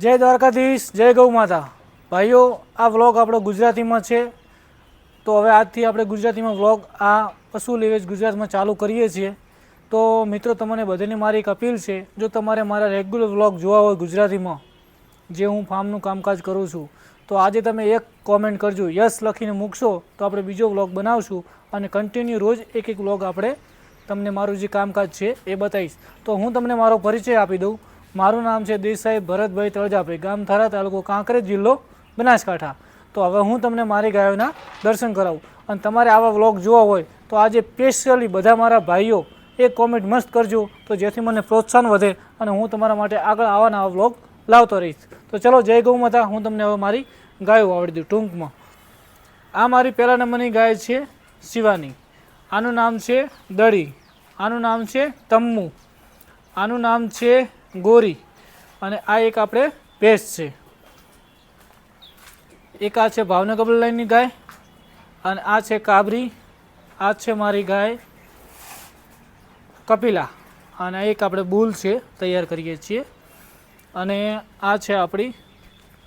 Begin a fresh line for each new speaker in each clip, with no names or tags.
જય દ્વારકાધીશ, જય ગૌ માતા। ભાઈઓ, આ વ્લોગ આપણો ગુજરાતીમાં છે, તો હવે આજથી આપણે ગુજરાતીમાં વ્લોગ આ પશુ લેવેચ ગુજરાતમાં ચાલુ કરીએ છીએ। તો મિત્રો, તમને બધાને મારી એક અપીલ છે, જો તમારે મારા રેગ્યુલર વ્લોગ જોવા હોય ગુજરાતીમાં, જે હું ફાર્મનું કામકાજ કરું છું, તો આજે તમે એક કોમેન્ટ કરજો, યસ લખીને મૂકશો તો આપણે બીજો વ્લોગ બનાવશું અને કન્ટિન્યુ રોજ એક વ્લોગ આપણે તમને મારું જે કામકાજ છે એ બતાવીશ। તો હું તમને મારો પરિચય આપી દઉં। મારું નામ છે દેસાઈ ભરતભાઈ તળજાભાઈ, ગામ થારા, તાલુકો કાંકરેજ, જિલ્લો બનાસકાંઠા। તો હવે હું તમને મારી ગાયોના દર્શન કરાવું અને તમારે આવા વ્લોગ જોવા હોય તો આજે સ્પેશિયલી બધા મારા ભાઈઓ એક કોમેન્ટ મસ્ત કરજો, તો જેથી મને પ્રોત્સાહન વધે અને હું તમારા માટે આગળ આવા નવા વ્લોગ લાવતો રહીશ। તો ચલો, જય ગૌ માતા। હું તમને હવે મારી ગાયો આવડી દઉં ટૂંકમાં। આ મારી પહેલા નંબરની ગાય છે શિવાની, આનું નામ છે દડી, આનું નામ છે તમ્મુ, આનું નામ છે ગોરી, અને આ એક આપણે ભેંસ છે। એક આ છે ભાવનગર લાઈનની ગાય, અને આ છે કાબરી, આ છે મારી ગાય કપિલા, અને એક આપણે બુલ છે તૈયાર કરીએ છીએ, અને આ છે આપણી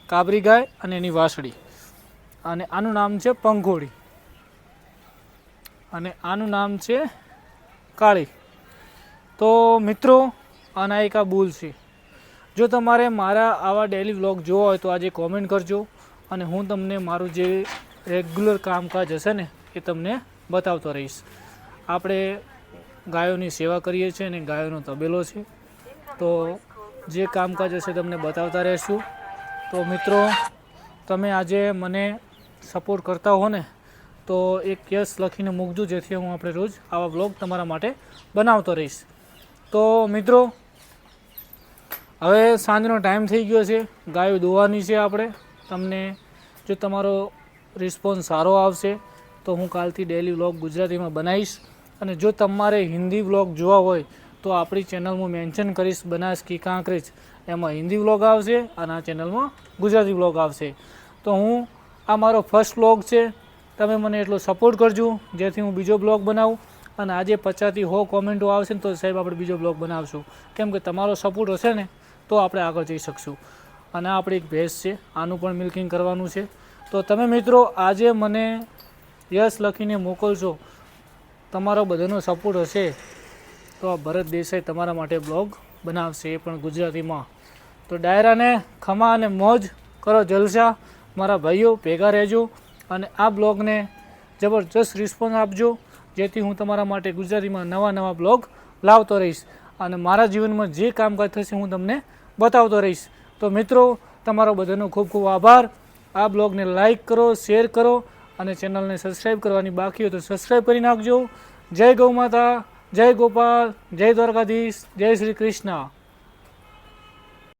કાબરી ગાય અને એની વાસળી, અને આનું નામ છે પંખોડી, અને આનું નામ છે કાળી। તો મિત્રો, આના એક આ બુલ છે। જો તમારે મારા આવા ડેલી વ્લોગ જોવા હોય તો આજે કોમેન્ટ કરજો, અને હું તમને મારું જે રેગ્યુલર કામકાજ હશે ને એ તમને બતાવતો રહીશ। આપણે ગાયોની સેવા કરીએ છીએ અને ગાયોનો તબેલો છે, તો જે કામકાજ હશે તમને બતાવતા રહેશું। તો મિત્રો, તમે આજે મને સપોર્ટ કરતા હો ને તો એક યસ લખીને મૂકજો, જેથી હું આપણે રોજ આવા વ્લોગ તમારા માટે બનાવતો રહીશ। તો મિત્રો, હવે સાંજનો ટાઈમ થઈ ગયો છે, ગાયો દોવાની છે આપણે। તમને જો તમારો રિસ્પોન્સ સારો આવશે તો હું કાલથી ડેલી વ્લોગ ગુજરાતીમાં બનાવીશ, અને જો તમારે હિન્દી વ્લોગ જોવા હોય તો આપણી ચેનલમાં મેન્શન કરીશ, બનાસ કી કાંકરેજ, એમાં હિન્દી વ્લોગ આવશે અને આ ચેનલમાં ગુજરાતી વ્લોગ આવશે। તો હું આ મારો ફર્સ્ટ વ્લોગ છે, તમે મને એટલો સપોર્ટ કરજો જેથી હું બીજો બ્લોગ બનાવું, અને આજે 50થી 100 કોમેન્ટો આવશે ને તો સાહેબ આપણે બીજો બ્લોગ બનાવશું, કેમ કે તમારો સપોર્ટ હશે ને તો આપણે આગળ જઈ શકશું। અને આ આપણી એક ભેંસ છે, આનું પણ મિલ્કિંગ કરવાનું છે। તો તમે મિત્રો આજે મને યસ લખીને મોકલશો, તમારો બધાનો સપોર્ટ હશે તો આ ભરત દેસાઈ તમારા માટે બ્લોગ બનાવશે, એ પણ ગુજરાતીમાં। તો ડાયરાને ખમા અને મોજ કરો, જલસા મારા ભાઈઓ, ભેગા રહેજો અને આ બ્લોગને જબરજસ્ત રિસ્પોન્સ આપજો, જેથી હું તમારા માટે ગુજરાતીમાં નવા નવા બ્લોગ લાવતો રહીશ, અને મારા જીવનમાં જે કામકાજ થશે હું તમને બતાવતો રહીશ। તો મિત્રો, તમારો બધાનો ખૂબ ખૂબ આભાર। આ બ્લોગને લાઈક કરો, શેર કરો, અને ચેનલને સબસ્ક્રાઈબ કરવાની બાકી હોય તો સબસ્ક્રાઈબ કરી નાખજો। જય ગૌ માતા, જય ગોપાલ, જય દ્વારકાધીશ, જય શ્રી કૃષ્ણ।